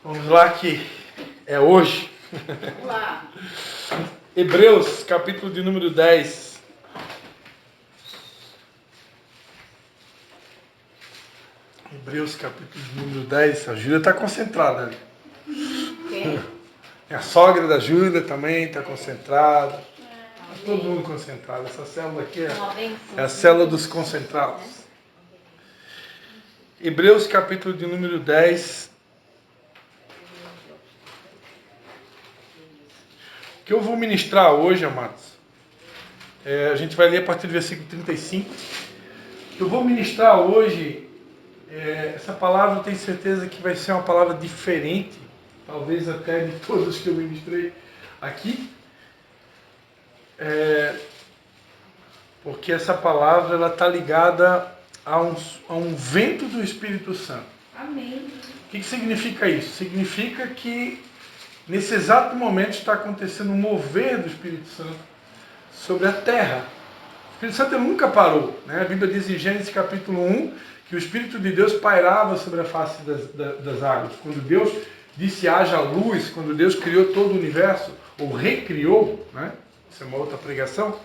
Vamos lá que é hoje. Vamos lá. Hebreus, capítulo de número 10. Hebreus, capítulo de número 10. A Júlia está concentrada ali. Quem? A sogra da Júlia também está concentrada. Está todo mundo concentrado. Essa célula aqui é a célula dos concentrados. Hebreus, capítulo de número 10. O que eu vou ministrar hoje, amados, a gente vai ler a partir do versículo 35. O que eu vou ministrar hoje, essa palavra eu tenho certeza que vai ser uma palavra diferente, talvez até de todas que eu ministrei aqui. Porque essa palavra ela está ligada a um vento do Espírito Santo. Amém. O que significa isso? Significa que nesse exato momento está acontecendo um mover do Espírito Santo sobre a terra. O Espírito Santo nunca parou, né? A Bíblia diz em Gênesis capítulo 1 que o Espírito de Deus pairava sobre a face das águas. Quando Deus disse haja luz, quando Deus criou todo o universo, ou recriou, né? Isso é uma outra pregação,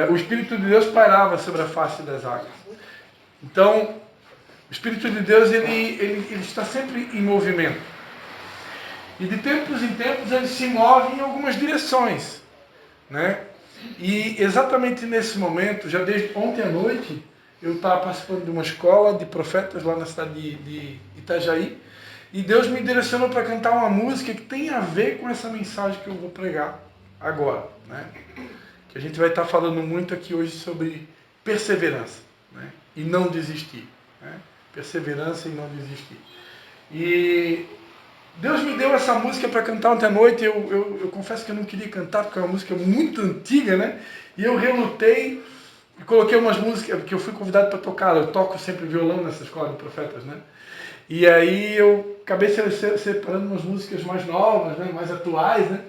o Espírito de Deus pairava sobre a face das águas. Então, o Espírito de Deus ele está sempre em movimento. E de tempos em tempos ele se move em algumas direções, né? E exatamente nesse momento, já desde ontem à noite, eu estava participando de uma escola de profetas lá na cidade de Itajaí, e Deus me direcionou para cantar uma música que tem a ver com essa mensagem que eu vou pregar agora, né? Que a gente vai estar falando muito aqui hoje sobre perseverança, né? E não desistir, né? Perseverança e não desistir. E Deus me deu essa música para cantar ontem à noite. Eu confesso que eu não queria cantar, porque é uma música muito antiga, né? E eu relutei e coloquei umas músicas, porque eu fui convidado para tocar. Eu toco sempre violão nessa escola de profetas, né? E aí eu acabei separando umas músicas mais novas, né? Mais atuais, né?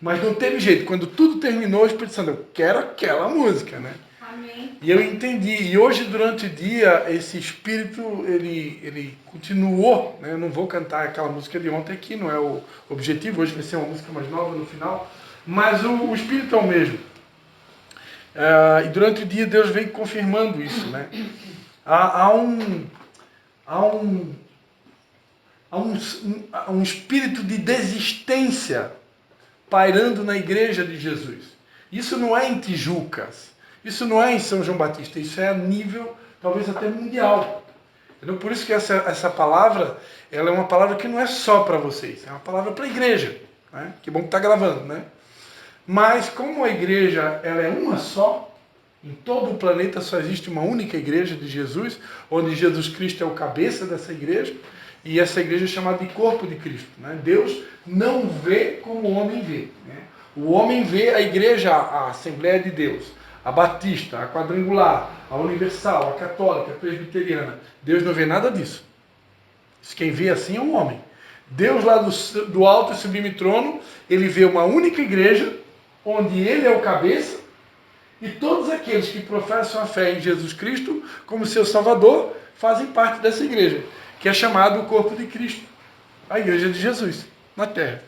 Mas não teve jeito. Quando tudo terminou, o Espírito Santo, eu quero aquela música, né? Amém. E eu entendi. E hoje, durante o dia, esse Espírito, ele continuou, né? Eu não vou cantar aquela música de ontem aqui, não é o objetivo. Hoje vai ser uma música mais nova no final. Mas o Espírito é o mesmo. E durante o dia, Deus vem confirmando isso, né? Há um espírito de desistência pairando na igreja de Jesus. Isso não é em Tijucas, isso não é em São João Batista, isso é a nível talvez até mundial. Então, por isso que essa palavra, ela é uma palavra que não é só para vocês, é uma palavra para a igreja, né? Que bom que está gravando, né? Mas como a igreja ela é uma só, em todo o planeta só existe uma única igreja de Jesus, onde Jesus Cristo é o cabeça dessa igreja, e essa igreja é chamada de corpo de Cristo, né? Deus não vê como o homem vê, né? O homem vê a igreja, a Assembleia de Deus, a Batista, a Quadrangular, a Universal, a Católica, a Presbiteriana. Deus não vê nada disso. Quem vê assim é um homem. Deus lá do alto e sublime trono, ele vê uma única igreja, onde ele é o cabeça, e todos aqueles que professam a fé em Jesus Cristo como seu Salvador fazem parte dessa igreja, que é chamado o corpo de Cristo, a igreja de Jesus, na terra.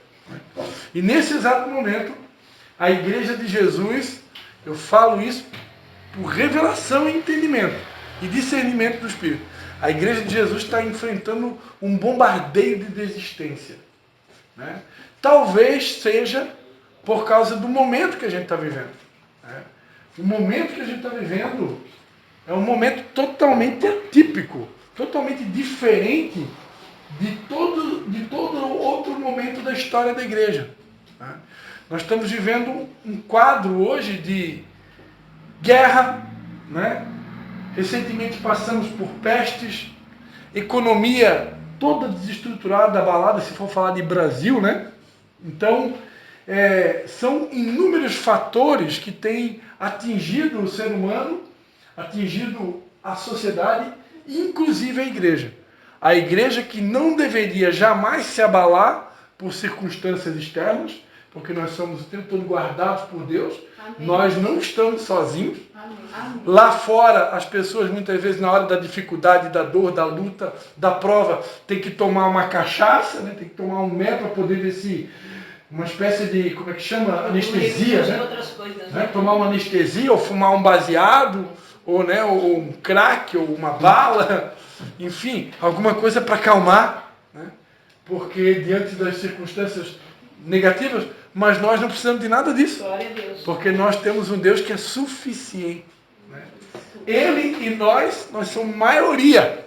E nesse exato momento, a igreja de Jesus, eu falo isso por revelação e entendimento, e discernimento do Espírito. A igreja de Jesus está enfrentando um bombardeio de desistência, né? Talvez seja por causa do momento que a gente está vivendo, né? O momento que a gente está vivendo é um momento totalmente atípico, totalmente diferente de todo outro momento da história da igreja, né? Nós estamos vivendo um quadro hoje de guerra, né? Recentemente passamos por pestes, economia toda desestruturada, abalada, se for falar de Brasil, né? Então, são inúmeros fatores que têm atingido o ser humano, atingido a sociedade, inclusive a igreja. A igreja que não deveria jamais se abalar por circunstâncias externas, porque nós somos o tempo todo guardados por Deus. Amém. Nós não estamos sozinhos. Amém. Lá fora, as pessoas muitas vezes na hora da dificuldade, da dor, da luta, da prova, tem que tomar uma cachaça, né? Tem que tomar um mel para poder ver se uma espécie de, como é que chama? Anestesia, né? Outras coisas, Né? Tomar uma anestesia, ou fumar um baseado, ou, né, ou um crack, ou uma bala, enfim, alguma coisa para acalmar, né? Porque diante das circunstâncias negativas, mas nós não precisamos de nada disso, Glória a Deus. porque nós temos um Deus que é suficiente, né? Ele e nós somos maioria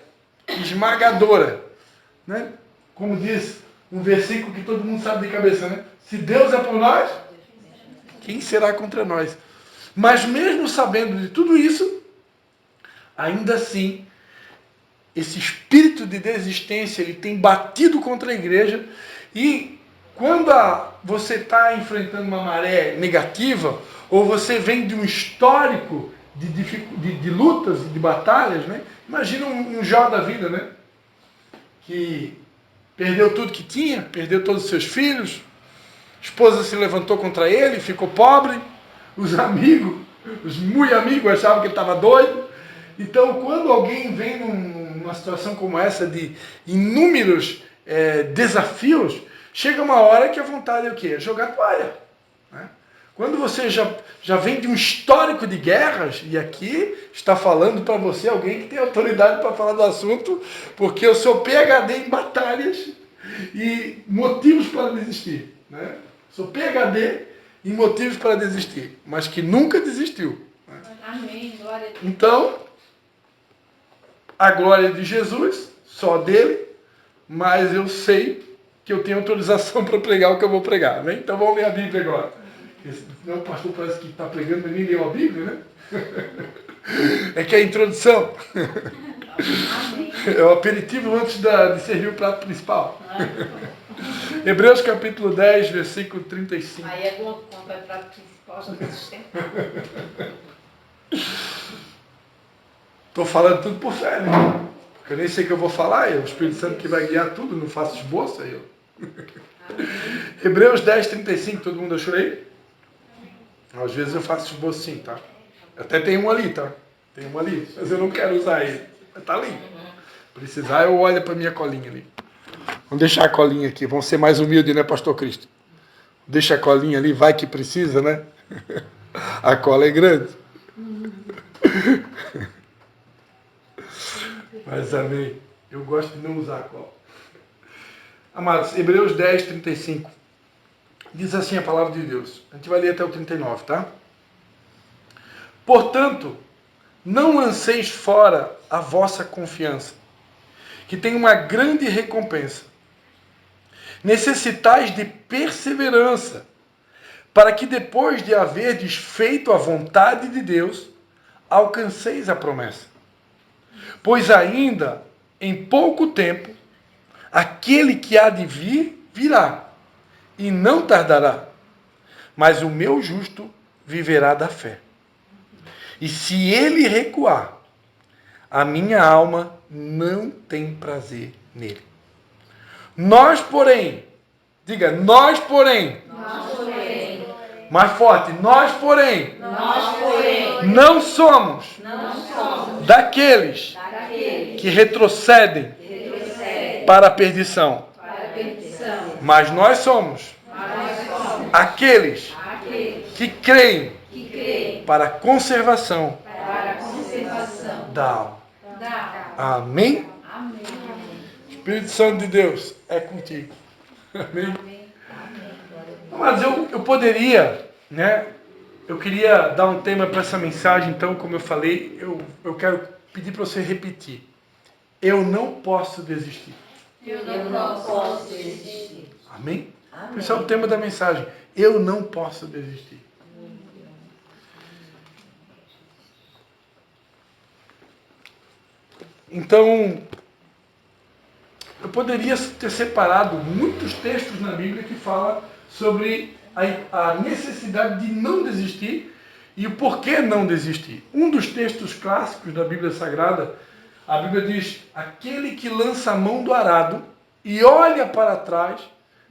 esmagadora, né? Como diz um versículo que todo mundo sabe de cabeça, né? Se Deus é por nós, quem será contra nós? Mas mesmo sabendo de tudo isso, ainda assim, esse espírito de desistência, ele tem batido contra a igreja, e quando você está enfrentando uma maré negativa, ou você vem de um histórico de lutas e de batalhas, né? Imagina um Jó da vida, né? Que perdeu tudo que tinha, perdeu todos os seus filhos, a esposa se levantou contra ele, ficou pobre, os amigos, os muito amigos achavam que ele estava doido. Então, quando alguém vem numa situação como essa de inúmeros desafios, chega uma hora que a vontade é o quê? É jogar toalha, né? Quando você já vem de um histórico de guerras, e aqui está falando para você alguém que tem autoridade para falar do assunto, porque eu sou PhD em batalhas e motivos para desistir, né? Sou PhD em motivos para desistir, mas que nunca desistiu, né? Amém. Glória a Deus. Então, a glória de Jesus, só dele, mas eu sei que eu tenho autorização para pregar o que eu vou pregar, amém? Então vamos ler a Bíblia agora. Não, o pastor parece que está pregando, mas nem leu a Bíblia, né? É que é a introdução. Amém. É o aperitivo antes de servir o prato principal. Hebreus capítulo 10, versículo 35. Aí é bom quando vai para o principal, já tem sustentar. Estou falando tudo por fé, né? Porque eu nem sei o que eu vou falar, é o Espírito Santo que vai guiar tudo, não faço esboço aí. Hebreus 10, 35, todo mundo achou aí? Às vezes eu faço esboço sim, tá? Até tem um ali, tá? Tem um ali, mas eu não quero usar ele. Mas tá ali. Precisar, eu olho para minha colinha ali. Vamos deixar a colinha aqui, vamos ser mais humildes, né, pastor Cristo? Deixa a colinha ali, vai que precisa, né? A cola é grande. Mas amém. Eu gosto de não usar a cola. Amados, Hebreus 10, 35. Diz assim a palavra de Deus. A gente vai ler até o 39, tá? Portanto, não lanceis fora a vossa confiança, que tem uma grande recompensa. Necessitais de perseverança, para que depois de haverdes feito a vontade de Deus, alcanceis a promessa. Pois ainda, em pouco tempo, aquele que há de vir, virá, e não tardará. Mas o meu justo viverá da fé. E se ele recuar, a minha alma não tem prazer nele. Nós, porém, diga, nós, porém, mais forte, nós, porém, não somos daqueles que retrocedem para a perdição, mas nós somos aqueles que creem para a conservação da alma. Amém? Espírito Santo de Deus é contigo. Amém? Mas eu poderia, né? Eu queria dar um tema para essa mensagem, então, como eu falei, eu quero pedir para você repetir. Eu não posso desistir. Eu não posso desistir. Amém? Esse é o tema da mensagem. Eu não posso desistir. Então, eu poderia ter separado muitos textos na Bíblia que falam sobre a necessidade de não desistir e o porquê não desistir. Um dos textos clássicos da Bíblia Sagrada, a Bíblia diz: aquele que lança a mão do arado e olha para trás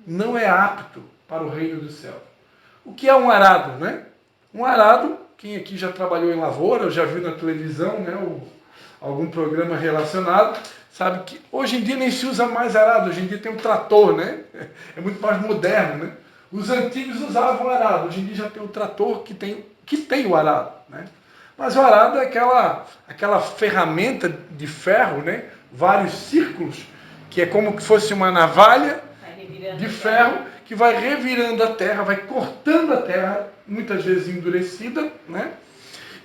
não é apto para o reino dos céus. O que é um arado, né? Um arado, quem aqui já trabalhou em lavoura, ou já viu na televisão, né, algum programa relacionado, sabe que hoje em dia nem se usa mais arado, hoje em dia tem um trator, né? É muito mais moderno, né? Os antigos usavam arado, hoje em dia já tem um trator que tem o arado, né? Mas o arado é aquela ferramenta de ferro, né? Vários círculos, que é como que fosse uma navalha de ferro, que vai revirando a terra, vai cortando a terra, muitas vezes endurecida, né?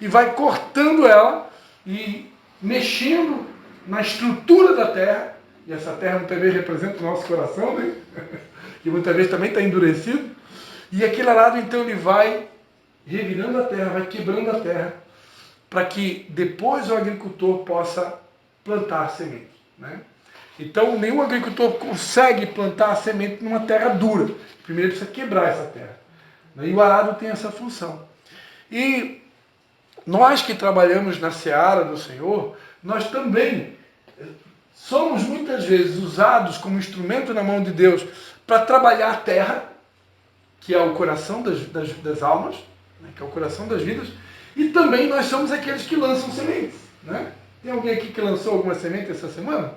E vai cortando ela e mexendo na estrutura da terra, e essa terra muitas vezes representa o nosso coração, né? Que muitas vezes também está endurecido, e aquele arado então ele vai revirando a terra, vai quebrando a terra, para que depois o agricultor possa plantar a semente, né? Então nenhum agricultor consegue plantar a semente numa terra dura, primeiro precisa quebrar essa terra, né? E o arado tem essa função. E nós que trabalhamos na seara do Senhor, nós também somos muitas vezes usados como instrumento na mão de Deus para trabalhar a terra, que é o coração das almas, né, que é o coração das vidas, e também nós somos aqueles que lançam sementes, né? Tem alguém aqui que lançou alguma semente essa semana?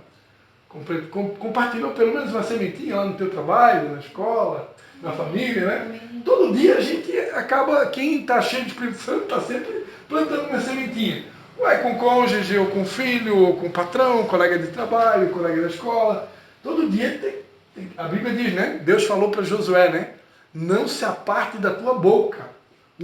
Compartilhou pelo menos uma sementinha lá no teu trabalho, na escola, na família, né? Todo dia a gente acaba, quem está cheio de Espírito Santo está sempre plantando uma sementinha. Ou é com o cônjuge, ou com o filho, ou com o patrão, colega de trabalho, colega da escola. Todo dia a Bíblia diz, né? Deus falou para Josué, né? Não se aparte da tua boca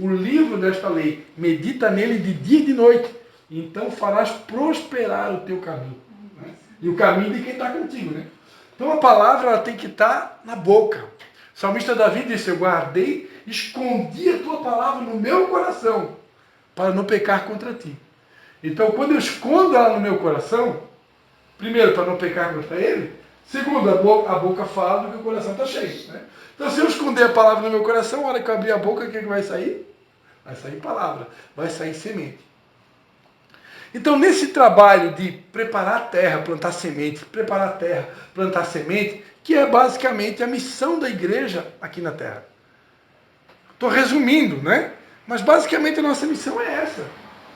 o livro desta lei, medita nele de dia e de noite, então farás prosperar o teu caminho, né? E o caminho de quem está contigo, né? Então a palavra ela tem que estar na boca. O salmista Davi disse, eu guardei, escondi a tua palavra no meu coração, para não pecar contra ti. Então quando eu escondo ela no meu coração, primeiro para não pecar contra ele, segundo, a boca fala do que o coração está cheio, né? Então se eu esconder a palavra no meu coração, a hora que eu abrir a boca, o que vai sair? Vai sair palavra, vai sair semente. Então, nesse trabalho de preparar a terra, plantar semente, preparar a terra, plantar semente, que é basicamente a missão da igreja aqui na terra. Estou resumindo, né? Mas basicamente a nossa missão é essa.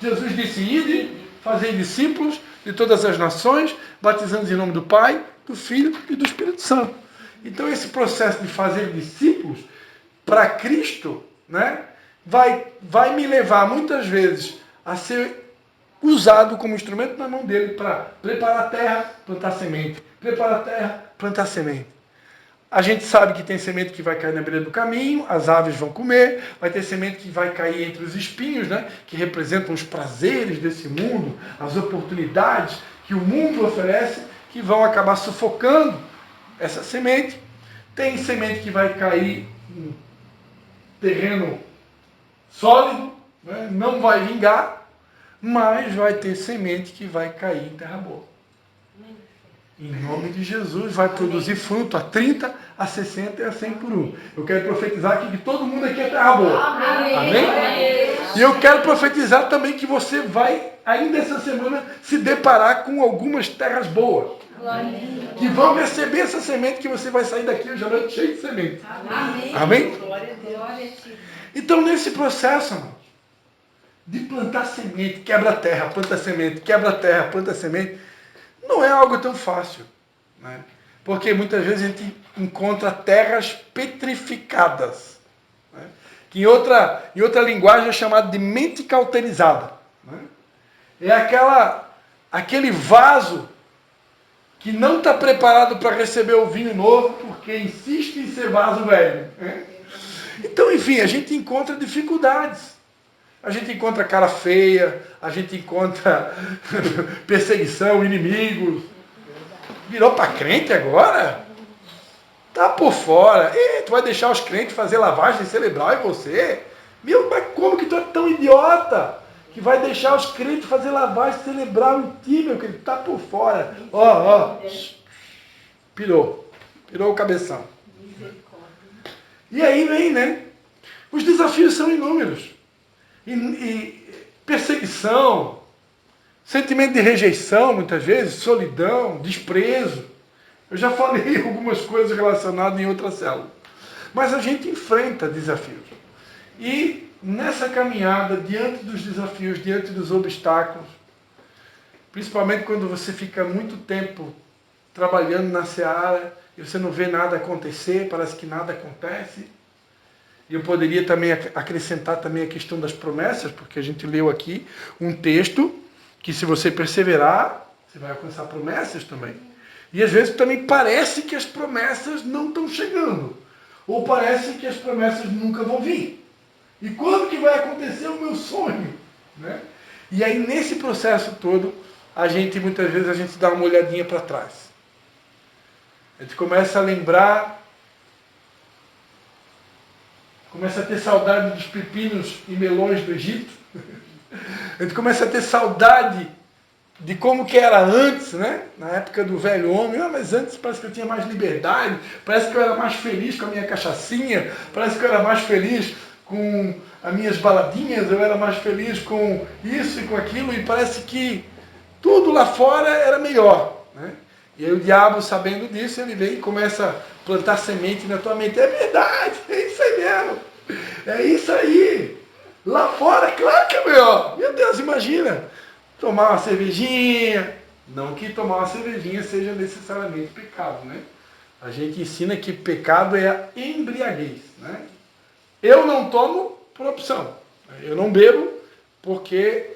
Jesus disse, ide, fazei discípulos de todas as nações, batizando em nome do Pai, do Filho e do Espírito Santo. Então, esse processo de fazer discípulos para Cristo, né, vai me levar muitas vezes a ser usado como instrumento na mão dele para preparar a terra, plantar semente. Preparar a terra, plantar semente. A gente sabe que tem semente que vai cair na beira do caminho, as aves vão comer, vai ter semente que vai cair entre os espinhos, né, que representam os prazeres desse mundo, as oportunidades que o mundo oferece, que vão acabar sufocando essa semente. Tem semente que vai cair em terreno sólido, né, não vai vingar, mas vai ter semente que vai cair em terra boa. Em nome de Jesus, vai produzir fruto a 30, a 60 e a 100 por um. Eu quero profetizar aqui que todo mundo aqui é terra boa. Amém? Amém? E eu quero profetizar também que você vai, ainda essa semana, se deparar com algumas terras boas. Que vão receber essa semente, que você vai sair daqui hoje à noite cheio de semente. Amém? Amém? Então, nesse processo, irmão, de plantar semente, quebra a terra, planta semente, quebra a terra, planta semente, não é algo tão fácil, né? Porque muitas vezes a gente encontra terras petrificadas, né? Que em outra linguagem é chamado de mente cauterizada, né? É aquele vaso que não está preparado para receber o vinho novo, porque insiste em ser vaso velho, né? Então, enfim, a gente encontra dificuldades. A gente encontra cara feia, a gente encontra perseguição, inimigos. Virou para crente agora? Tá por fora. E tu vai deixar os crentes fazer lavagem cerebral em você? Meu, mas como que tu é tão idiota que vai deixar os crentes fazer lavagem cerebral em ti, meu querido? Tá por fora. Ó. Pirou o cabeção. E aí vem, né? Os desafios são inúmeros. E perseguição, sentimento de rejeição, muitas vezes, solidão, desprezo. Eu já falei algumas coisas relacionadas em outra célula. Mas a gente enfrenta desafios. E nessa caminhada, diante dos desafios, diante dos obstáculos, principalmente quando você fica muito tempo trabalhando na seara e você não vê nada acontecer, parece que nada acontece. E eu poderia também acrescentar também a questão das promessas, porque a gente leu aqui um texto que, se você perseverar, você vai alcançar promessas também. E às vezes também parece que as promessas não estão chegando. Ou parece que as promessas nunca vão vir. E quando que vai acontecer o meu sonho? Né? E aí, nesse processo todo, muitas vezes a gente dá uma olhadinha para trás. A gente começa a lembrar, começa a ter saudade dos pepinos e melões do Egito. A gente começa a ter saudade de como que era antes, né? Na época do velho homem. Mas antes parece que eu tinha mais liberdade, parece que eu era mais feliz com a minha cachaçinha, parece que eu era mais feliz com as minhas baladinhas, eu era mais feliz com isso e com aquilo, e parece que tudo lá fora era melhor, né? E aí o diabo, sabendo disso, ele vem e começa a plantar semente na tua mente. É verdade, é isso aí mesmo. É isso aí. Lá fora, claro que é melhor. Meu Deus, imagina. Tomar uma cervejinha. Não que tomar uma cervejinha seja necessariamente pecado, né? A gente ensina que pecado é a embriaguez, né? Eu não tomo por opção. Eu não bebo porque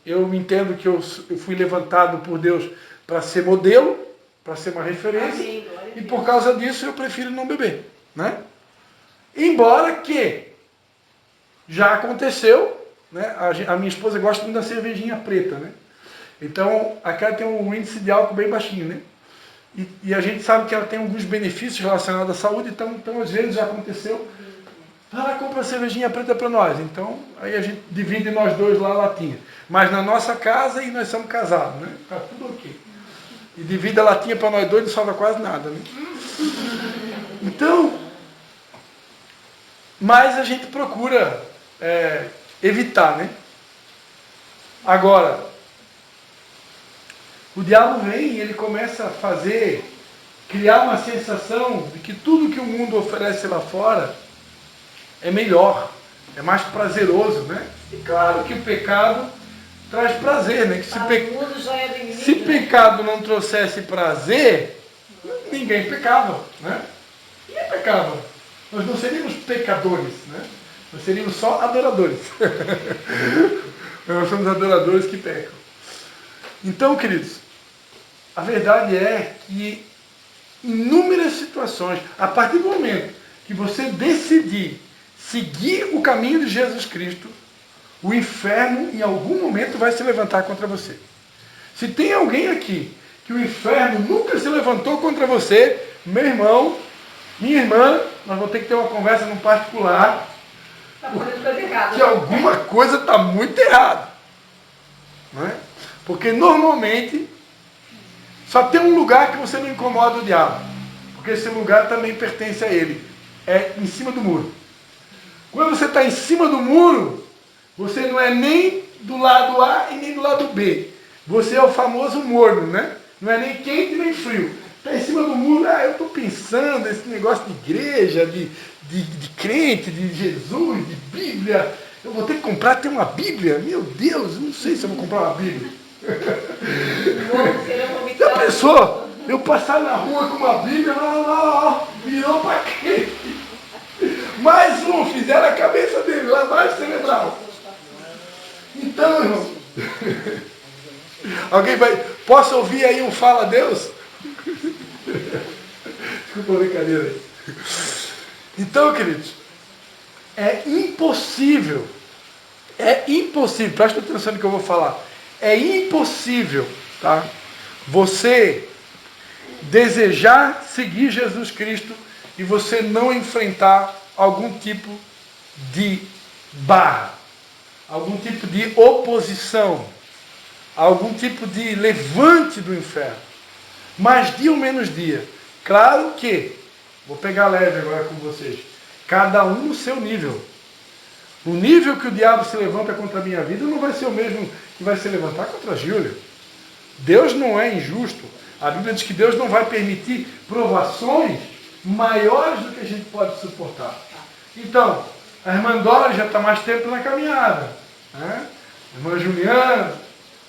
eu entendo que eu fui levantado por Deus para ser modelo, para ser uma referência, e por causa disso eu prefiro não beber, né? Embora que já aconteceu, né? A minha esposa gosta muito da cervejinha preta, né? Então, aquela tem um índice de álcool bem baixinho, né? E a gente sabe que ela tem alguns benefícios relacionados à saúde, então às vezes já aconteceu. Ela compra cervejinha preta para nós, então aí a gente divide nós dois lá a latinha. Mas na nossa casa, e nós somos casados, né? Tá tudo ok. E divide a latinha para nós dois, não sobra quase nada, né? Então, mas a gente procura evitar, né? Agora, o diabo vem e ele começa a criar uma sensação de que tudo que o mundo oferece lá fora é melhor, é mais prazeroso, né? E claro que o pecado traz prazer, né? Que se pecado não trouxesse prazer, ninguém pecava, né? Ninguém pecava. Nós não seríamos pecadores, né? Nós seríamos só adoradores. Nós somos adoradores que pecam. Então, queridos, a verdade é que em inúmeras situações, a partir do momento que você decidir seguir o caminho de Jesus Cristo, o inferno em algum momento vai se levantar contra você. Se tem alguém aqui que o inferno nunca se levantou contra você, meu irmão, minha irmã, nós vamos ter que ter uma conversa no particular, porque alguma coisa está muito errada. Não é? Porque normalmente só tem um lugar que você não incomoda o diabo, porque esse lugar também pertence a ele, é em cima do muro. Quando você está em cima do muro, você não é nem do lado A e nem do lado B. Você é o famoso morno, né? Não é nem quente nem frio. Está em cima do muro, eu estou pensando esse negócio de igreja, de crente, de Jesus, de Bíblia. Eu vou ter que comprar até uma Bíblia? Meu Deus, não sei se eu vou comprar uma Bíblia. Já pensou? Eu passar na rua com uma Bíblia, virou para crente. Mais um, fizeram a cabeça dele, lavagem cerebral. Então, irmão, alguém vai... Posso ouvir aí um fala a Deus? Desculpa a brincadeira aí. Então, queridos, é impossível, presta atenção no que eu vou falar, é impossível, tá? Você desejar seguir Jesus Cristo e você não enfrentar algum tipo de barra, algum tipo de oposição, algum tipo de levante do inferno. Mais dia ou menos dia. Claro que, vou pegar leve agora com vocês, cada um no seu nível. O nível que o diabo se levanta contra a minha vida não vai ser o mesmo que vai se levantar contra a Júlia. Deus não é injusto. A Bíblia diz que Deus não vai permitir provações maiores do que a gente pode suportar. Então, a irmã Dora já está mais tempo na caminhada, né? A irmã Juliana,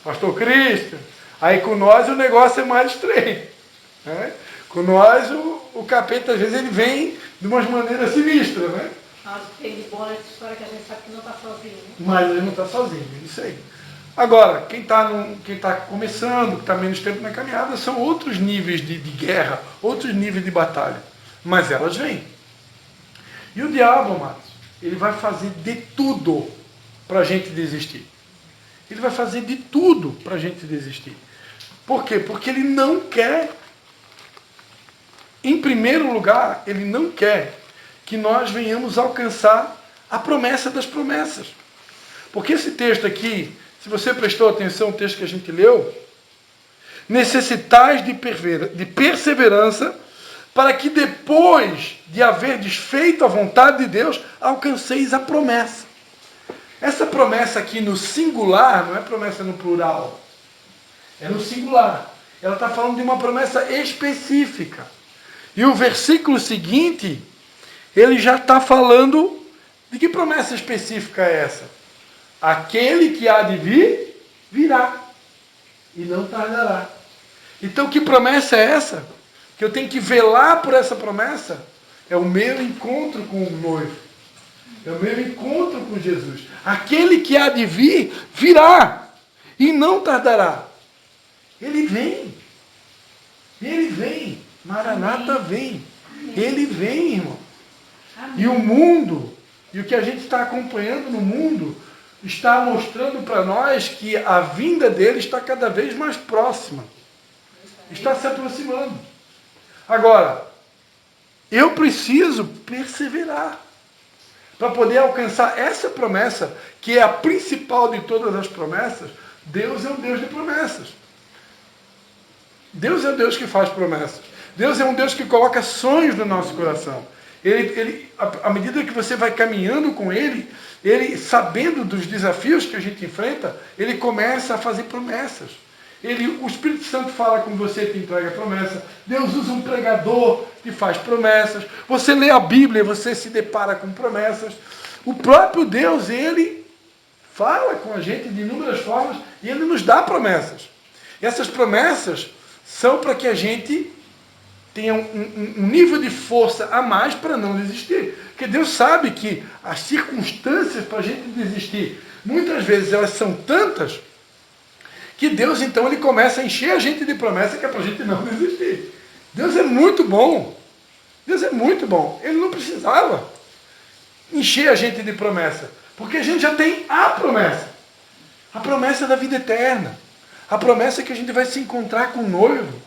pastor Cristian. Aí com nós o negócio é mais estreito, né? Com nós o capeta às vezes ele vem de umas maneiras sinistras, né? Mas tem de bom nessa história que a gente sabe que não está sozinho, né? Mas ele não está sozinho, é isso aí. Agora, quem está começando, que está menos tempo na caminhada, são outros níveis de guerra, outros níveis de batalha. Mas elas vêm. E o diabo, amados, ele vai fazer de tudo para a gente desistir. Ele vai fazer de tudo para a gente desistir. Por quê? Porque ele não quer, em primeiro lugar, ele não quer que nós venhamos alcançar a promessa das promessas. Porque esse texto aqui, se você prestou atenção ao texto que a gente leu, necessitais de perseverança para que depois de haver desfeito a vontade de Deus, alcanceis a promessa. Essa promessa aqui no singular, não é promessa no plural, é no singular. Ela está falando de uma promessa específica. E o versículo seguinte, ele já está falando de que promessa específica é essa? Aquele que há de vir, virá, e não tardará. Então que promessa é essa? Que eu tenho que velar por essa promessa? É o meu encontro com o noivo. É o meu encontro com Jesus. Aquele que há de vir, virá, e não tardará. Ele vem. Ele vem. Maranata vem. Ele vem, irmão. E o mundo, e o que a gente está acompanhando no mundo, está mostrando para nós que a vinda dele está cada vez mais próxima. Está se aproximando. Agora, eu preciso perseverar para poder alcançar essa promessa, que é a principal de todas as promessas. Deus é um Deus de promessas. Deus é um Deus que faz promessas. Deus é um Deus que coloca sonhos no nosso coração. À medida que você vai caminhando com Ele, sabendo dos desafios que a gente enfrenta, Ele começa a fazer promessas. O Espírito Santo fala com você, te entrega promessa. Deus usa um pregador que faz promessas. Você lê a Bíblia, você se depara com promessas. O próprio Deus, Ele fala com a gente de inúmeras formas e Ele nos dá promessas. E essas promessas são para que a gente tenha um nível de força a mais para não desistir. Porque Deus sabe que as circunstâncias para a gente desistir, muitas vezes elas são tantas, que Deus então ele começa a encher a gente de promessa que é para a gente não desistir. Deus é muito bom. Deus é muito bom. Ele não precisava encher a gente de promessa, porque a gente já tem a promessa. A promessa da vida eterna. A promessa que a gente vai se encontrar com o noivo.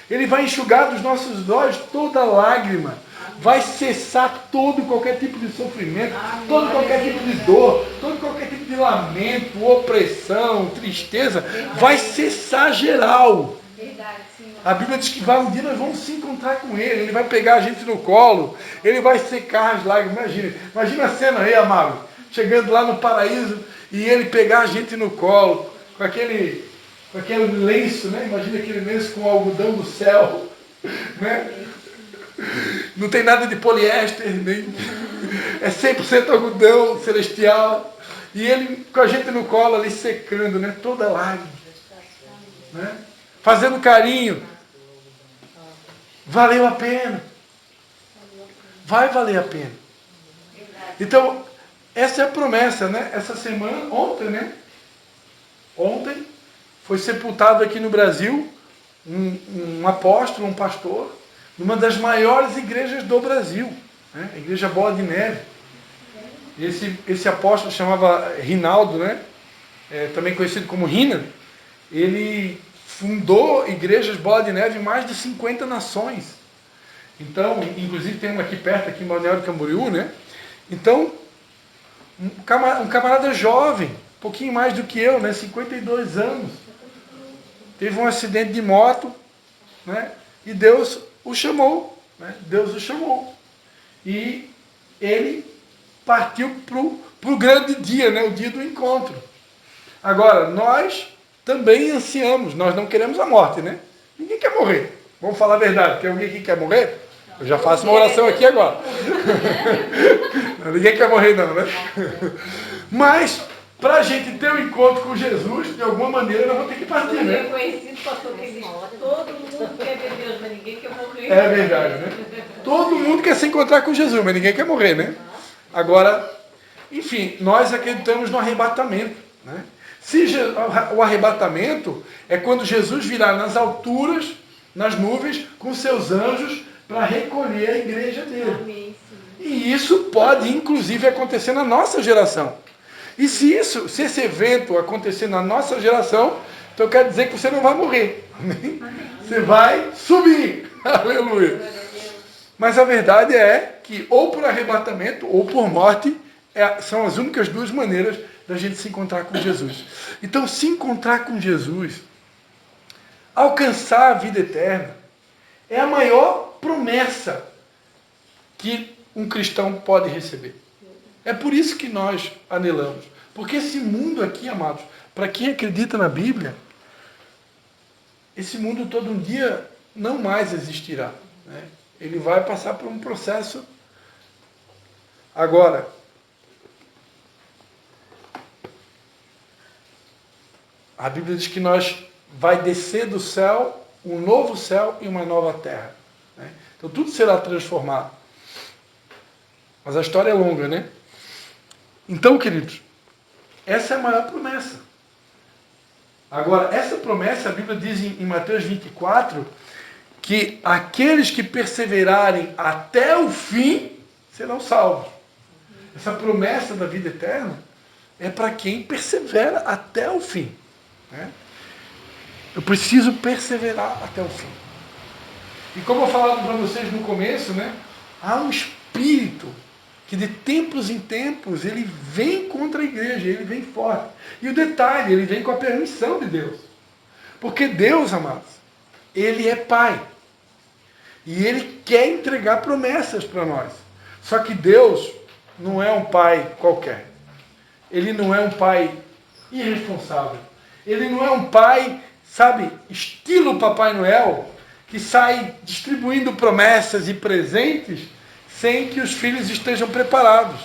Ele vai enxugar dos nossos olhos toda lágrima. Vai cessar qualquer tipo de sofrimento, todo qualquer tipo de dor, todo qualquer tipo de lamento, opressão, tristeza. Vai cessar geral. A Bíblia diz que um dia nós vamos se encontrar com Ele. Ele vai pegar a gente no colo. Ele vai secar as lágrimas. Imagina a cena aí, amado. Chegando lá no paraíso e Ele pegar a gente no colo. Com aquele lenço, né? Imagina aquele lenço com o algodão do céu. Né? Não tem nada de poliéster, nem... é 100% algodão celestial. E Ele com a gente no colo ali secando, né? Toda lágrima. Né? Fazendo carinho. Valeu a pena. Vai valer a pena. Então, essa é a promessa, né? Essa semana, ontem, né? Ontem foi sepultado aqui no Brasil um apóstolo, um pastor, numa das maiores igrejas do Brasil, né? A Igreja Bola de Neve. Esse apóstolo chamava Rinaldo, né? Também conhecido como Rina. Ele fundou igrejas Bola de Neve em mais de 50 nações. Então, inclusive tem uma aqui perto, aqui em Balneário Camboriú, né? Então, um camarada jovem, um pouquinho mais do que eu, né? 52 anos. Teve um acidente de moto, né? E Deus o chamou, né? Deus o chamou. E ele partiu para o grande dia, né? O dia do encontro. Agora, nós também ansiamos, nós não queremos a morte, né? Ninguém quer morrer. Vamos falar a verdade, tem alguém que quer morrer? Eu já faço uma oração aqui agora. Ninguém quer morrer não, né? Mas, para a gente ter um encontro com Jesus, de alguma maneira, nós vamos ter que partir, né? Eu conheci o pastor que diz, todo mundo quer ver Deus, mas ninguém quer morrer. É verdade, né? Todo mundo quer se encontrar com Jesus, mas ninguém quer morrer, né? Agora, enfim, nós acreditamos no arrebatamento, né? O arrebatamento é quando Jesus virá nas alturas, nas nuvens, com seus anjos, para recolher a igreja dele. Amém, E isso pode, inclusive, acontecer na nossa geração. E se esse evento acontecer na nossa geração, então quer dizer que você não vai morrer. Você vai subir. Aleluia. Mas a verdade é que ou por arrebatamento ou por morte são as únicas duas maneiras da gente se encontrar com Jesus. Então, se encontrar com Jesus, alcançar a vida eterna, é a maior promessa que um cristão pode receber. É por isso que nós anelamos. Porque esse mundo aqui, amados, para quem acredita na Bíblia, esse mundo todo um dia não mais existirá, né? Ele vai passar por um processo. Agora, a Bíblia diz que vai descer do céu um novo céu e uma nova terra, né? Então tudo será transformado. Mas a história é longa, né? Então, queridos, essa é a maior promessa. Agora, essa promessa, a Bíblia diz em Mateus 24, que aqueles que perseverarem até o fim serão salvos. Essa promessa da vida eterna é para quem persevera até o fim, né? Eu preciso perseverar até o fim. E como eu falava para vocês no começo, né? Há um espírito que de tempos em tempos ele vem contra a igreja, ele vem forte. E o detalhe, ele vem com a permissão de Deus. Porque Deus, amados, ele é Pai. E ele quer entregar promessas para nós. Só que Deus não é um pai qualquer. Ele não é um pai irresponsável. Ele não é um pai, sabe, estilo Papai Noel, que sai distribuindo promessas e presentes sem que os filhos estejam preparados.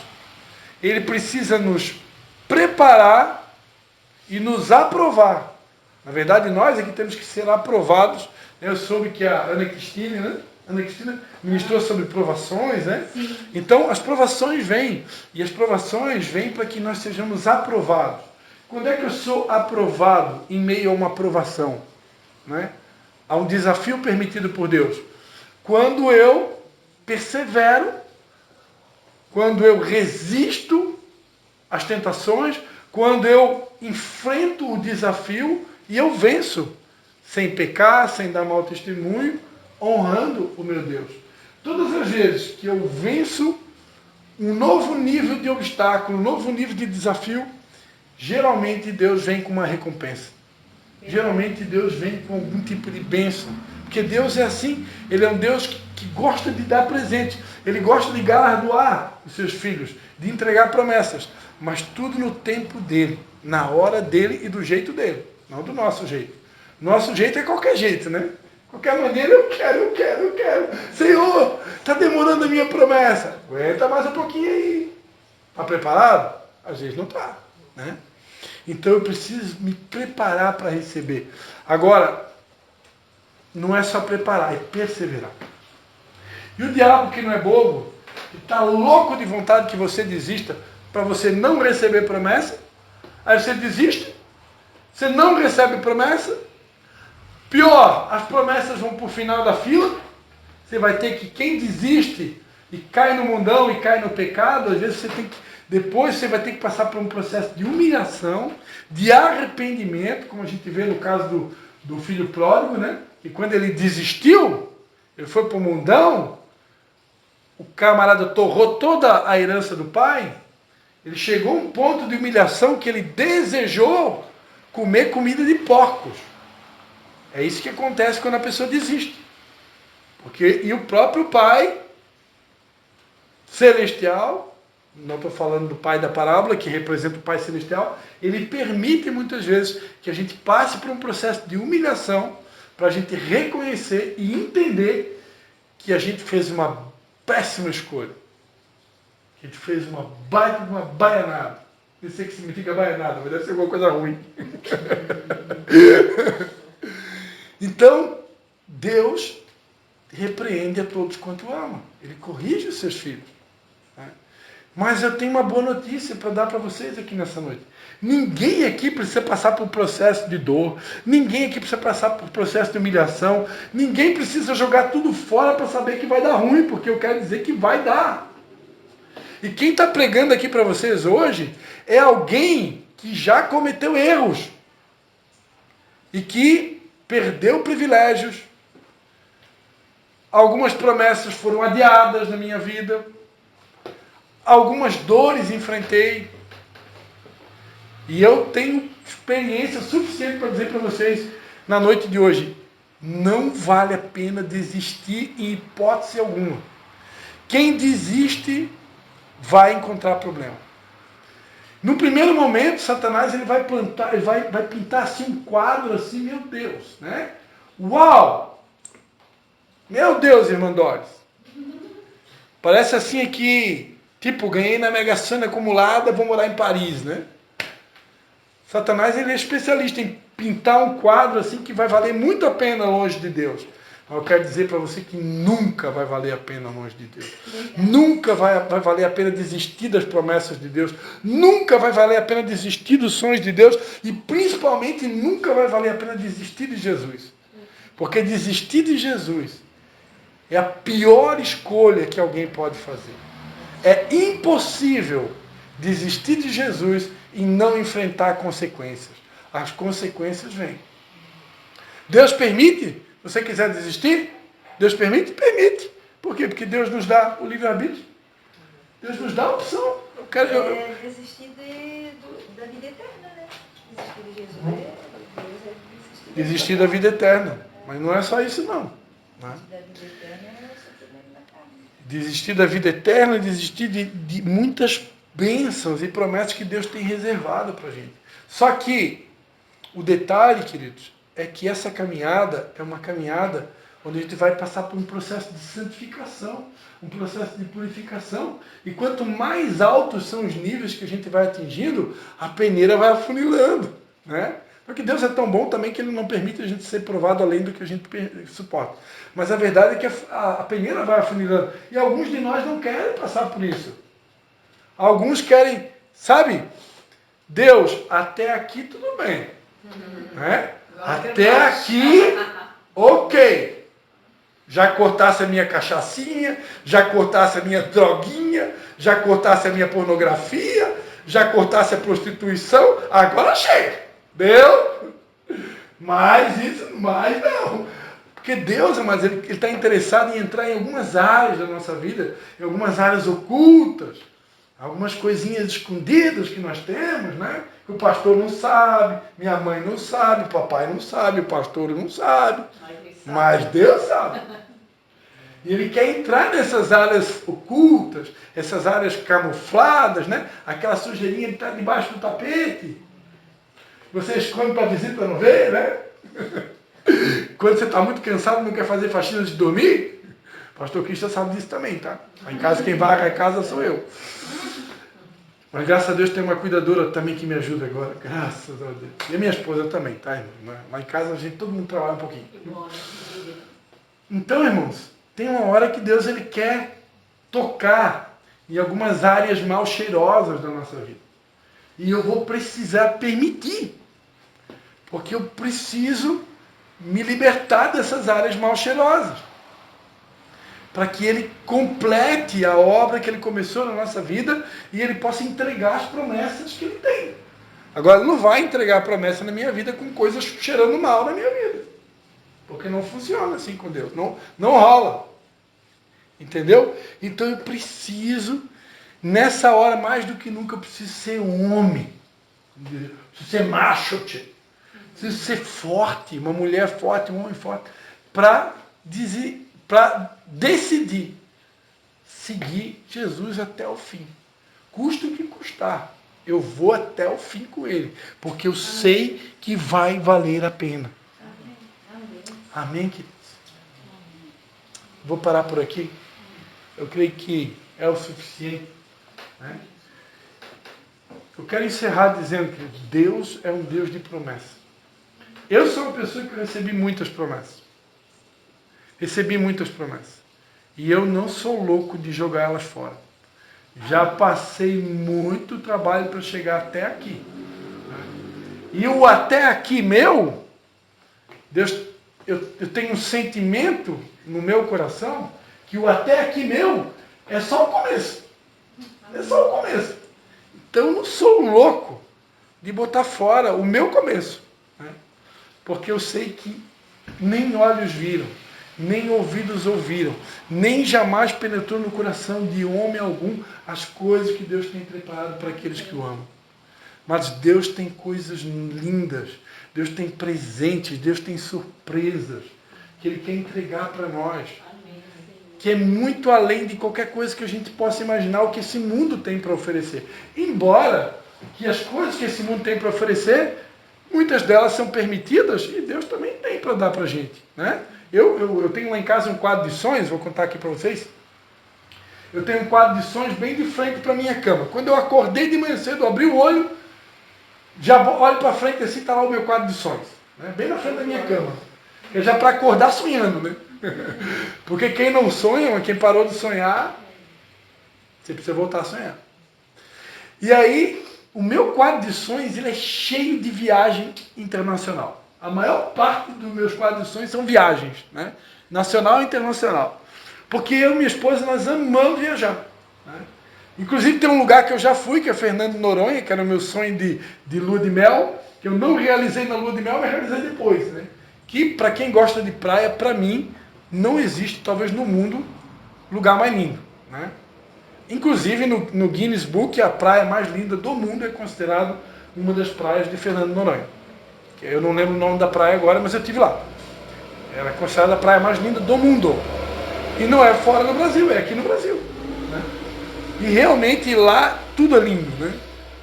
Ele precisa nos preparar e nos aprovar. Na verdade, nós é que temos que ser aprovados. Eu soube que a Ana Cristina, né? Ana Cristina ministrou sobre provações, né? Sim. Então, as provações vêm. E as provações vêm para que nós sejamos aprovados. Quando é que eu sou aprovado em meio a uma provação, né? A um desafio permitido por Deus? Quando eu persevero, quando eu resisto às tentações, quando eu enfrento o desafio e eu venço, sem pecar, sem dar mau testemunho, honrando o meu Deus. Todas as vezes que eu venço um novo nível de obstáculo, um novo nível de desafio, geralmente Deus vem com uma recompensa. Geralmente Deus vem com algum tipo de bênção. Porque Deus é assim, Ele é um Deus que gosta de dar presente. Ele gosta de galardoar os seus filhos, de entregar promessas. Mas tudo no tempo dele, na hora dele e do jeito dele. Não do nosso jeito. Nosso jeito é qualquer jeito, né? Qualquer maneira, eu quero. Senhor, está demorando a minha promessa. Aguenta mais um pouquinho aí. Está preparado? Às vezes não está, né? Então eu preciso me preparar para receber. Agora, não é só preparar, é perseverar. E o diabo, que não é bobo, que está louco de vontade que você desista para você não receber promessa, aí você desiste, você não recebe promessa, pior, as promessas vão para o final da fila, você vai ter que, quem desiste e cai no mundão e cai no pecado, às vezes você tem que, depois você vai ter que passar por um processo de humilhação, de arrependimento, como a gente vê no caso do filho pródigo, né? Que quando ele desistiu, ele foi para o mundão, o camarada torrou toda a herança do pai, ele chegou a um ponto de humilhação que ele desejou comer comida de porcos. É isso que acontece quando a pessoa desiste. E o próprio Pai Celestial, não estou falando do Pai da parábola, que representa o Pai Celestial, ele permite muitas vezes que a gente passe por um processo de humilhação para a gente reconhecer e entender que a gente fez uma péssima escolha. Que a gente fez uma baita de uma baianada. Não sei o que significa baianada, mas deve ser alguma coisa ruim. Então, Deus repreende a todos quanto ama. Ele corrige os seus filhos. Né? Mas eu tenho uma boa notícia para dar para vocês aqui nessa noite. Ninguém aqui precisa passar por processo de dor. Ninguém aqui precisa passar por processo de humilhação. Ninguém precisa jogar tudo fora para saber que vai dar ruim, porque eu quero dizer que vai dar. E quem está pregando aqui para vocês hoje é alguém que já cometeu erros. E que perdeu privilégios. Algumas promessas foram adiadas na minha vida. Algumas dores enfrentei. E eu tenho experiência suficiente para dizer para vocês, na noite de hoje, não vale a pena desistir em hipótese alguma. Quem desiste vai encontrar problema. No primeiro momento, Satanás ele vai plantar, ele vai pintar assim um quadro assim, meu Deus, né? Uau! Meu Deus, irmã Doris. Parece assim aqui, tipo, ganhei na Mega Sena acumulada, vou morar em Paris, né? Satanás ele é especialista em pintar um quadro assim que vai valer muito a pena longe de Deus. Eu quero dizer para você que nunca vai valer a pena longe de Deus. Nunca vai valer a pena desistir das promessas de Deus. Nunca vai valer a pena desistir dos sonhos de Deus. E principalmente nunca vai valer a pena desistir de Jesus. Porque desistir de Jesus é a pior escolha que alguém pode fazer. É impossível desistir de Jesus e não enfrentar consequências. As consequências vêm. Deus permite? Se você quiser desistir, Deus permite? Permite. Por quê? Porque Deus nos dá o livre-arbítrio. Deus nos dá a opção. Desistir da vida eterna, né? Desistir de Jesus desistir da vida eterna. Mas não é só isso, não. Desistir da vida eterna, desistir de muitas bênçãos e promessas que Deus tem reservado para a gente. Só que o detalhe, queridos, é que essa caminhada é uma caminhada onde a gente vai passar por um processo de santificação, um processo de purificação. E quanto mais altos são os níveis que a gente vai atingindo, a peneira vai afunilando, né? Porque Deus é tão bom também que Ele não permite a gente ser provado além do que a gente suporta. Mas a verdade é que a peneira vai afunilando. E alguns de nós não querem passar por isso. Alguns querem, sabe? Deus, até aqui tudo bem. Né? Até aqui, ok. Já cortasse a minha cachaçinha, já cortasse a minha droguinha, já cortasse a minha pornografia, já cortasse a prostituição, agora chega. Deu? Mas isso, mais não. Porque Deus, mas Ele está interessado em entrar em algumas áreas da nossa vida, em algumas áreas ocultas, algumas coisinhas escondidas que nós temos, né? Que o pastor não sabe, minha mãe não sabe, o papai não sabe, o pastor não sabe, mas Deus sabe. E Ele quer entrar nessas áreas ocultas, essas áreas camufladas, né? Aquela sujeirinha que está debaixo do tapete. Você esconde para a visita não ver, né? Quando você está muito cansado, não quer fazer faxina de dormir, o pastor Cristian sabe disso também, tá? Lá em casa, quem varre a casa sou eu. Mas graças a Deus tem uma cuidadora também que me ajuda agora. Graças a Deus. E a minha esposa também, tá, irmão? Lá em casa todo mundo trabalha um pouquinho. Então, irmãos, tem uma hora que Deus ele quer tocar em algumas áreas mal cheirosas da nossa vida. E eu vou precisar permitir. Porque eu preciso me libertar dessas áreas mal cheirosas. Para que Ele complete a obra que Ele começou na nossa vida e Ele possa entregar as promessas que Ele tem. Agora, Ele não vai entregar a promessa na minha vida com coisas cheirando mal na minha vida. Porque não funciona assim com Deus. Não rola. Entendeu? Então eu preciso, nessa hora mais do que nunca, eu preciso ser um homem. Preciso ser macho. Preciso ser forte, uma mulher forte, um homem forte. Para decidir seguir Jesus até o fim. Custa o que custar. Eu vou até o fim com Ele. Porque eu sei que vai valer a pena. Amém, queridos? Vou parar por aqui. Eu creio que é o suficiente, né? Eu quero encerrar dizendo que Deus é um Deus de promessas. Eu sou uma pessoa que recebi muitas promessas. Recebi muitas promessas. E eu não sou louco de jogar elas fora. Já passei muito trabalho para chegar até aqui. E o até aqui meu, Deus, eu tenho um sentimento no meu coração que o até aqui meu é só o começo. É só o começo. Então eu não sou louco de botar fora o meu começo. Né? Porque eu sei que nem olhos viram, nem ouvidos ouviram, nem jamais penetrou no coração de homem algum as coisas que Deus tem preparado para aqueles que o amam. Mas Deus tem coisas lindas, Deus tem presentes, Deus tem surpresas que Ele quer entregar para nós. Que é muito além de qualquer coisa que a gente possa imaginar o que esse mundo tem para oferecer. Embora que as coisas que esse mundo tem para oferecer, muitas delas são permitidas e Deus também tem para dar para a gente. Né? Eu tenho lá em casa um quadro de sonhos, vou contar aqui para vocês. Eu tenho um quadro de sonhos bem de frente para a minha cama. Quando eu acordei de manhã cedo, abri o olho, já olho para frente assim, está lá o meu quadro de sonhos. Né? Bem na frente da minha cama. É já para acordar sonhando, né? Porque quem não sonha, quem parou de sonhar, você precisa voltar a sonhar. E aí, o meu quadro de sonhos ele é cheio de viagem internacional. A maior parte dos meus quadros de sonhos são viagens, né? Nacional e internacional. Porque eu e minha esposa, nós amamos viajar. Né? Inclusive tem um lugar que eu já fui, que é Fernando de Noronha, que era o meu sonho de lua de mel, que eu não realizei na lua de mel, mas realizei depois. Né? Que, para quem gosta de praia, para mim, não existe, talvez no mundo, lugar mais lindo. Né? Inclusive, no Guinness Book, a praia mais linda do mundo é considerada uma das praias de Fernando de Noronha. Eu não lembro o nome da praia agora, mas eu estive lá. Ela é considerada a praia mais linda do mundo. E não é fora do Brasil, é aqui no Brasil. Né? E realmente lá tudo é lindo, né?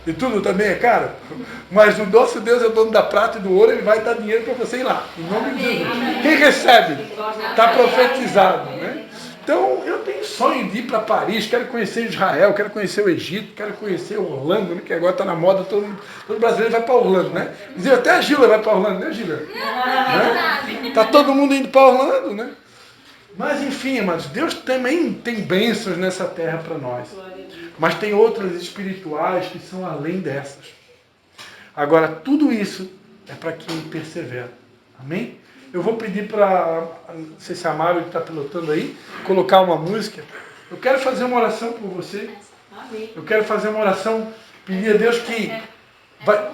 E tudo também é caro. Mas o nosso Deus é dono da prata e do ouro, Ele vai dar dinheiro para você ir lá. Em nome de Jesus. Quem recebe? Está profetizado. Né? Então eu tenho sonho de ir para Paris, quero conhecer Israel, quero conhecer o Egito, quero conhecer Orlando, né? Que agora está na moda, todo brasileiro vai para Orlando, né? Dizia, até a Gila vai para Orlando, né, Gila? Está todo mundo indo para Orlando, né? Mas enfim, amados, Deus também tem bênçãos nessa terra para nós. Mas tem outras espirituais que são além dessas. Agora, tudo isso é para quem persevera. Amém? Eu vou pedir para, não sei se a Mário está pilotando aí, colocar uma música. Eu quero fazer uma oração por você. Eu quero fazer uma oração, pedir a Deus que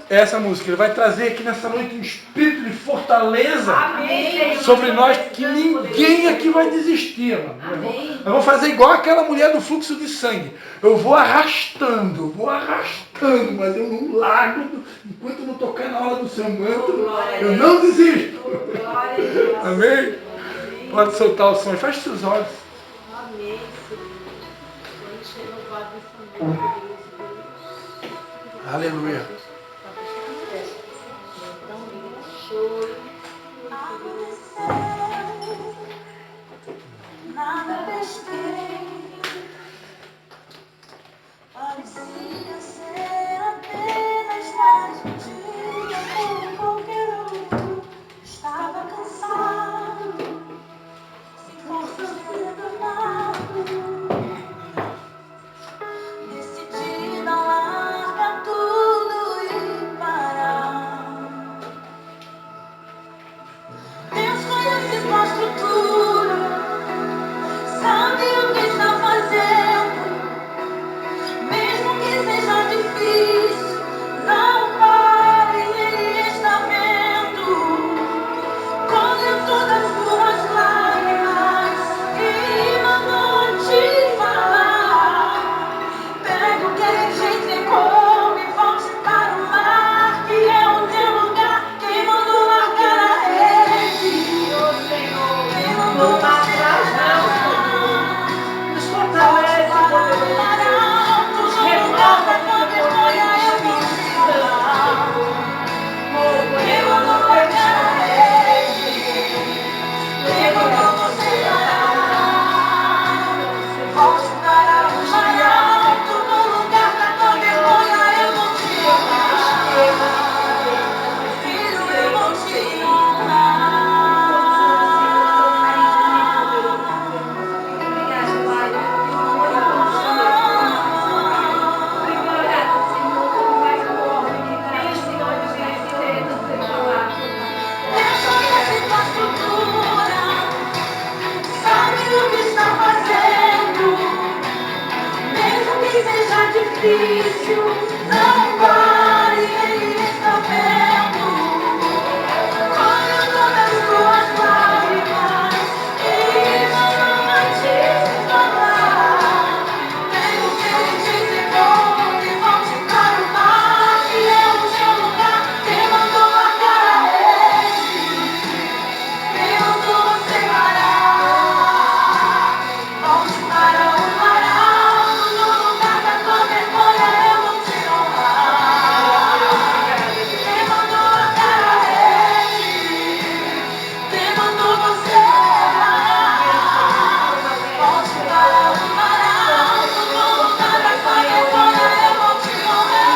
essa música, Ele vai trazer aqui nessa noite um espírito de fortaleza sobre nós, que ninguém aqui vai desistir, mano. Eu vou fazer igual aquela mulher do fluxo de sangue. Eu vou arrastando, mas eu não largo, enquanto eu não tocar na hora do seu manto, eu não desisto. Amém? Pode soltar o som, feche seus olhos. Amém. Aleluia. Nada bestei, parecia ser apenas mais um dia como qualquer outro. Estava cansado, sem forças retornado, decidida a largar tudo e parar. Deus conhece tua estrutura, sabe o que está Difícil, não pare, ele está vendo. Olha todas as tuas lágrimas, ele não vai te falar. Nem o que ele disse que vão te calmar, que é o seu lugar. Quem mandou marcar a rede, quem mandou você parar? Volte para o mar alto, no lugar da tua vergonha eu vou te honrar. Quem mandou marcar a rede, quem mandou você errar? Volte para o mar alto, no lugar da tua vergonha eu vou te honrar.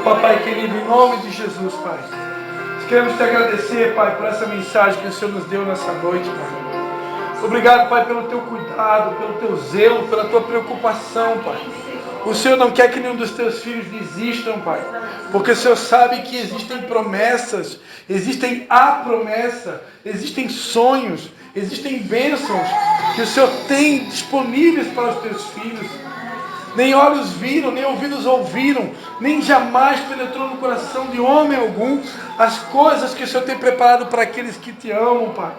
Papai querido, em nome de Jesus, Pai, queremos te agradecer, Pai, por essa mensagem que o Senhor nos deu nessa noite, Pai. Obrigado, Pai, pelo teu cuidado, pelo teu zelo, pela tua preocupação, Pai. O Senhor não quer que nenhum dos teus filhos desistam, Pai, porque o Senhor sabe que existem promessas, existem a promessa, existem sonhos, existem bênçãos que o Senhor tem disponíveis para os teus filhos. Nem olhos viram, nem ouvidos ouviram, nem jamais penetrou no coração de homem algum as coisas que o Senhor tem preparado para aqueles que te amam, Pai.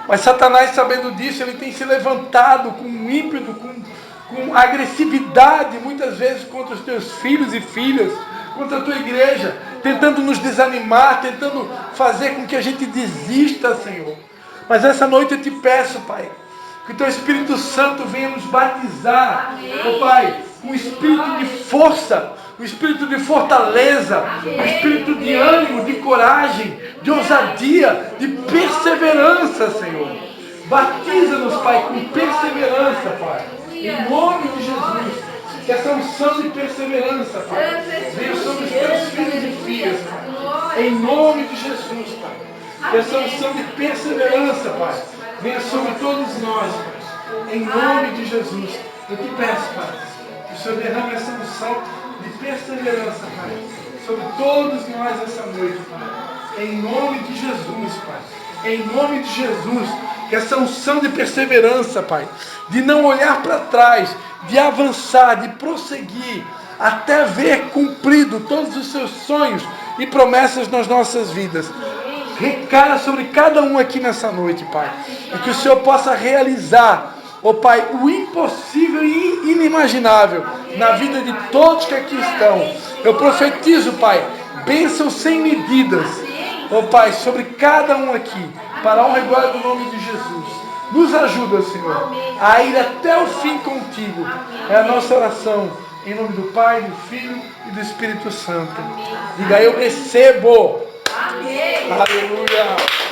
Mas Satanás, sabendo disso, ele tem se levantado com ímpeto, com agressividade, muitas vezes contra os teus filhos e filhas, contra a tua igreja, tentando nos desanimar, tentando fazer com que a gente desista, Senhor. Mas essa noite eu te peço, Pai, que o teu Espírito Santo venha nos batizar, ó Pai, com o espírito de força, o espírito de fortaleza, o espírito de ânimo, de coragem, de ousadia, de perseverança, Senhor. Batiza-nos, Pai, com perseverança, Pai. Em nome de Jesus. Que essa unção de perseverança, Pai, venha sobre os teus filhos e filhas, Pai. Em nome de Jesus, Pai. Que essa unção de perseverança, Pai, venha sobre todos nós, Pai. Em nome de Jesus. Eu te peço, Pai, que o Senhor derrame essa unção de perseverança, Pai, sobre todos nós essa noite, Pai. Em nome de Jesus, Pai. Em nome de Jesus. Que essa unção de perseverança, Pai, de não olhar para trás, de avançar, de prosseguir, até ver cumprido todos os seus sonhos e promessas nas nossas vidas, recaia sobre cada um aqui nessa noite, Pai. E que o Senhor possa realizar, ó Pai, o impossível e inimaginável na vida de todos que aqui estão. Eu profetizo, Pai, bênçãos sem medidas, ó Pai, sobre cada um aqui. para a honra e glória do nome de Jesus. Nos ajuda, Senhor, a ir até o fim contigo. É a nossa oração, em nome do Pai, do Filho e do Espírito Santo. Diga, eu recebo. Amém. Aleluia.